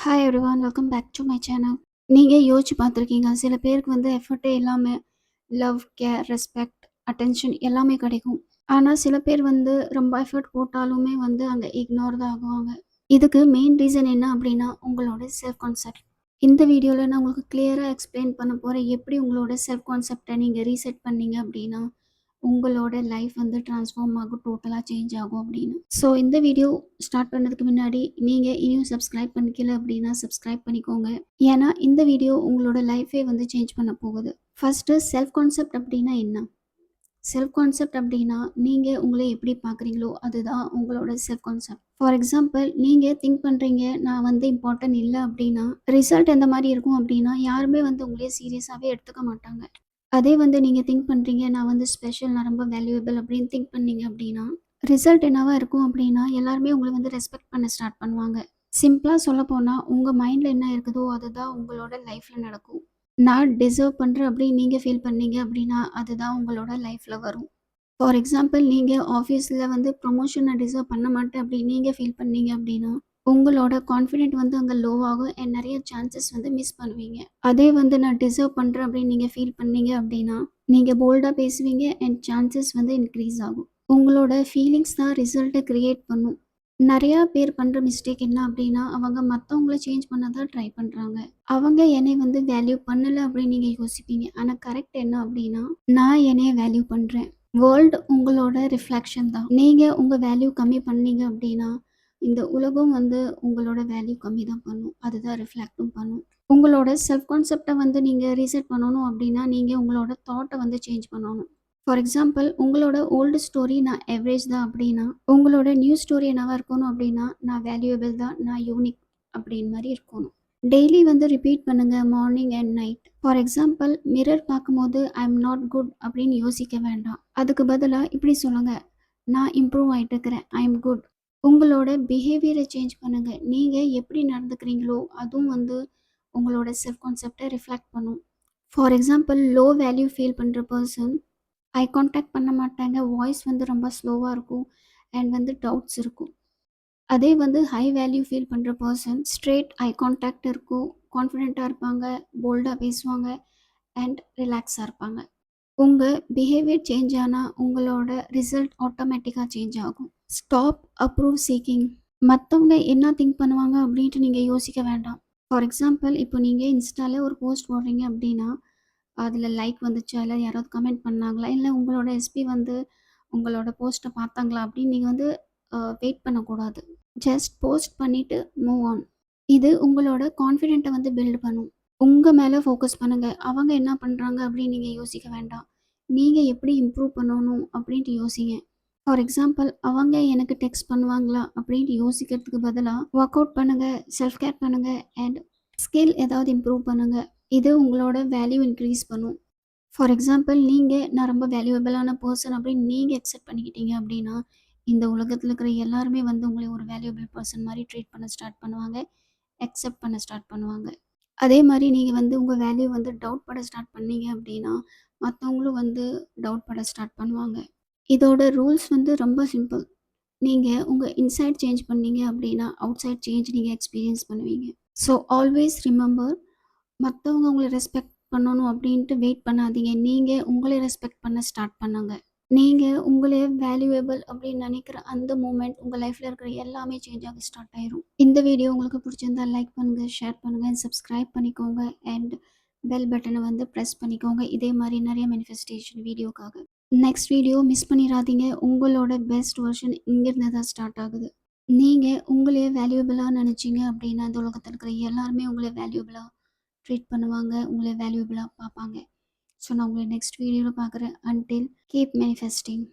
Hi everyone, welcome back to my channel. நீங்கள் யோசிச்சு பார்த்துருக்கீங்க, சில பேருக்கு வந்து எஃபர்ட்டே இல்லாமல் லவ், கேர், ரெஸ்பெக்ட், அட்டென்ஷன் எல்லாமே கிடைக்கும். ஆனால் சில பேர் வந்து ரொம்ப எஃபர்ட் போட்டாலுமே வந்து அங்கே இக்னோர் தான் ஆகுவாங்க. இதுக்கு மெயின் ரீசன் என்ன அப்படின்னா உங்களோட செல்ஃப் கான்செப்ட். இந்த வீடியோவில் நான் உங்களுக்கு கிளியராக எக்ஸ்பிளைன் பண்ண போகிறேன், எப்படி உங்களோட செல்ஃப் கான்செப்டை நீங்கள் ரீசெட் பண்ணீங்க அப்படின்னா உங்களோட லைஃப் வந்து ட்ரான்ஸ்ஃபார்ம் ஆகும், டோட்டலாக சேஞ்ச் ஆகும் அப்படின்னு. ஸோ இந்த வீடியோ ஸ்டார்ட் பண்ணதுக்கு முன்னாடி நீங்கள் இன்னும் சப்ஸ்கிரைப் பண்ணிக்கல அப்படின்னா சப்ஸ்கிரைப் பண்ணிக்கோங்க. ஏன்னா இந்த வீடியோ உங்களோட லைஃபே வந்து சேஞ்ச் பண்ண போகுது. ஃபஸ்ட்டு செல்ஃப் கான்செப்ட் அப்படின்னா என்ன? செல்ஃப் கான்செப்ட் அப்படின்னா நீங்கள் உங்களை எப்படி பார்க்குறீங்களோ அதுதான் உங்களோட செல்ஃப் கான்செப்ட். ஃபார் எக்ஸாம்பிள், நீங்கள் திங்க் பண்ணுறீங்க நான் வந்து இம்பார்ட்டன்ட் இல்லை அப்படின்னா ரிசல்ட் எந்த மாதிரி இருக்கும் அப்படின்னா யாருமே வந்து உங்களே சீரியஸாகவே எடுத்துக்க மாட்டாங்க. அதே வந்து நீங்கள் திங்க் பண்ணுறீங்க நான் வந்து ஸ்பெஷல், நான் ரொம்ப வேல்யூபிள் அப்படின்னு திங்க் பண்ணீங்க அப்படின்னா ரிசல்ட் என்னவா இருக்கும் அப்படின்னா எல்லாருமே உங்களை வந்து ரெஸ்பெக்ட் பண்ண ஸ்டார்ட் பண்ணுவாங்க. சிம்பிளாக சொல்லப்போனால் உங்கள் மைண்டில் என்ன இருக்குதோ அதுதான் உங்களோட லைஃப்பில் நடக்கும். நான் டிசர்வ் பண்ணுறேன் அப்படின்னு நீங்கள் ஃபீல் பண்ணீங்க அப்படின்னா அதுதான் உங்களோட லைஃப்பில் வரும். ஃபார் எக்ஸாம்பிள், நீங்கள் ஆஃபீஸில் வந்து ப்ரொமோஷன் நான் டிசர்வ் பண்ண மாட்டேன் அப்படின்னு நீங்கள் ஃபீல் பண்ணீங்க அப்படின்னா உங்களோட கான்ஃபிடென்ட் வந்து அங்கே லோ ஆகும் அண்ட் நிறைய சான்சஸ் வந்து மிஸ் பண்ணுவீங்க. அதே வந்து நான் டிசர்வ் பண்ணுறேன் அப்படின்னு நீங்கள் ஃபீல் பண்ணீங்க அப்படின்னா நீங்கள் போல்டாக பேசுவீங்க அண்ட் சான்சஸ் வந்து இன்க்ரீஸ் ஆகும். உங்களோட ஃபீலிங்ஸ் தான் ரிசல்ட்டை க்ரியேட் பண்ணும். நிறையா பேர் பண்ணுற மிஸ்டேக் என்ன அப்படின்னா அவங்க மற்றவங்கள சேஞ்ச் பண்ண தான் ட்ரை பண்ணுறாங்க. அவங்க என்னை வந்து வேல்யூ பண்ணலை அப்படின்னு நீங்கள் யோசிப்பீங்க. ஆனால் கரெக்ட் என்ன அப்படின்னா நான் என்னைய வேல்யூ பண்ணுறேன். வேர்ல்டு உங்களோட ரிஃப்ளெக்ஷன் தான். நீங்கள் உங்கள் வேல்யூ கம்மி பண்ணீங்க அப்படின்னா இந்த உலகம் வந்து உங்களோட வேல்யூ கம்மி தான் பண்ணும். அதுதான் ரிஃப்ளெக்டும் பண்ணும். உங்களோட செல்ஃப் கான்செப்டை வந்து நீங்கள் ரீசெட் பண்ணணும் அப்படின்னா நீங்கள் உங்களோட தாட்டை வந்து சேஞ்ச் பண்ணணும். ஃபார் எக்ஸாம்பிள், உங்களோட ஓல்டு ஸ்டோரி நான் எவரேஜ் தான் அப்படின்னா உங்களோட நியூ ஸ்டோரி என்னவா இருக்கணும் அப்படின்னா நான் வேல்யூபிள் தான், நான் யூனிக் அப்படின்னு மாதிரி இருக்கணும். டெய்லி வந்து ரிப்பீட் பண்ணுங்க, morning and night. For example, mirror பார்க்கும்போது ஐ எம் நாட் குட் அப்படின்னு யோசிக்க வேண்டாம். அதுக்கு பதிலாக இப்படி சொல்லுங்க, நான் இம்ப்ரூவ் ஆகிட்டு இருக்கிறேன், ஐ எம் குட். உங்களோட பிஹேவியரை சேஞ்ச் பண்ணுங்க. நீங்கள் எப்படி நடந்துக்கிறீங்களோ அதுவும் வந்து உங்களோட செல்ஃப் கான்செப்டை ரிஃப்ளெக்ட் பண்ணும். For example, low value feel பண்ணுற பர்சன் ஐ கான்டாக்ட் பண்ண மாட்டாங்க, வாய்ஸ் வந்து ரொம்ப ஸ்லோவாக இருக்கும் அண்ட் வந்து டவுட்ஸ் இருக்கும். அதே வந்து ஹை வேல்யூ ஃபீல் பண்ணுற பர்சன் ஸ்ட்ரெயிட் ஐ கான்டாக்ட் இருக்கும், கான்ஃபிடென்ட்டாக இருப்பாங்க, போல்டாக பேசுவாங்க அண்ட் ரிலாக்ஸாக இருப்பாங்க. உங்கள் பிஹேவியர் சேஞ்ச் ஆனால் உங்களோட ரிசல்ட் ஆட்டோமேட்டிக்காக சேஞ்ச் ஆகும். Stop approve seeking. மற்றவங்க என்ன திங்க் பண்ணுவாங்க அப்படின்ட்டு நீங்கள் யோசிக்க வேண்டாம். ஃபார் எக்ஸாம்பிள், இப்போ நீங்கள் இன்ஸ்டாவில் ஒரு போஸ்ட் போடுறீங்க அப்படின்னா அதில் லைக் வந்துச்சா, இல்லை யாராவது கமெண்ட் பண்ணாங்களா, இல்லை உங்களோட எஸ்பி வந்து உங்களோட போஸ்ட்டை பார்த்தாங்களா அப்படின்னு நீங்கள் வந்து வெயிட் பண்ணக்கூடாது. ஜஸ்ட் போஸ்ட் பண்ணிவிட்டு மூவ் ஆன். இது உங்களோட கான்ஃபிடென்ட்டை வந்து பில்ட் பண்ணும். உங்கள் மேலே ஃபோக்கஸ் பண்ணுங்கள். அவங்க என்ன பண்ணுறாங்க அப்படின்னு நீங்கள் யோசிக்க வேண்டாம். நீங்கள் எப்படி இம்ப்ரூவ் பண்ணணும் அப்படின்ட்டு யோசிங்க. ஃபார் எக்ஸாம்பிள், அவங்க எனக்கு டெக்ஸ்ட் பண்ணுவாங்களா அப்படின்ட்டு யோசிக்கிறதுக்கு பதிலாக ஒர்க் அவுட் பண்ணுங்கள், செல்ஃப் கேர் பண்ணுங்கள் அண்ட் ஸ்கில் ஏதாவது இம்ப்ரூவ் பண்ணுங்கள். இது உங்களோட வேல்யூ இன்க்ரீஸ் பண்ணும். ஃபார் எக்ஸாம்பிள், நீங்கள் நான் ரொம்ப வேல்யூபிளான பர்சன் அப்படின்னு நீங்கள் அக்செப்ட் பண்ணிக்கிட்டீங்க அப்படின்னா இந்த உலகத்தில் இருக்கிற எல்லாருமே வந்து உங்களை ஒரு வேல்யூபிள் பர்சன் மாதிரி ட்ரீட் பண்ண ஸ்டார்ட் பண்ணுவாங்க, அக்செப்ட் பண்ண ஸ்டார்ட் பண்ணுவாங்க. அதே மாதிரி நீங்கள் வந்து உங்கள் வேல்யூ வந்து டவுட் பட ஸ்டார்ட் பண்ணீங்க அப்படின்னா மற்றவங்களும் வந்து டவுட் பட ஸ்டார்ட் பண்ணுவாங்க. இதோட ரூல்ஸ் வந்து ரொம்ப சிம்பிள். நீங்கள் உங்கள் இன்சைட் சேஞ்ச் பண்ணீங்க அப்படின்னா அவுட் சைட் சேஞ்ச் நீங்கள் எக்ஸ்பீரியன்ஸ் பண்ணுவீங்க. ஸோ ஆல்வேஸ் ரிமெம்பர், மற்றவங்க உங்களை ரெஸ்பெக்ட் பண்ணணும் அப்படின்ட்டு வெயிட் பண்ணாதீங்க. நீங்கள் உங்களை ரெஸ்பெக்ட் பண்ண ஸ்டார்ட் பண்ணுங்க. நீங்கள் உங்களே வேல்யூவேபிள் அப்படின்னு நினைக்கிற அந்த மூமெண்ட் உங்கள் லைஃப்பில் இருக்கிற எல்லாமே சேஞ்ச் ஆக ஸ்டார்ட் ஆயிரும். இந்த வீடியோ உங்களுக்கு பிடிச்சிருந்தா லைக் பண்ணுங்கள், ஷேர் பண்ணுங்கள், சப்ஸ்கிரைப் பண்ணிக்கோங்க அண்ட் பெல் பட்டனை வந்து ப்ரெஸ் பண்ணிக்கோங்க. இதே மாதிரி நிறைய மேனிஃபெஸ்டேஷன் வீடியோக்காக. நெக்ஸ்ட் வீடியோ மிஸ் பண்ணிடாதீங்க. உங்களோட பெஸ்ட் வெர்ஷன் இங்கேருந்து தான் ஸ்டார்ட் ஆகுது. நீங்கள் உங்களே வேல்யூபிளாக நினச்சிங்க அப்படின்னா இந்த உலகத்தில் இருக்கிற எல்லாருமே உங்களை வேல்யூபிளாக ட்ரீட் பண்ணுவாங்க, உங்களை வேல்யூபிளாக பார்ப்பாங்க. ஸோ நான் உங்களை நெக்ஸ்ட் வீடியோவில் பார்க்குறேன். Until keep manifesting.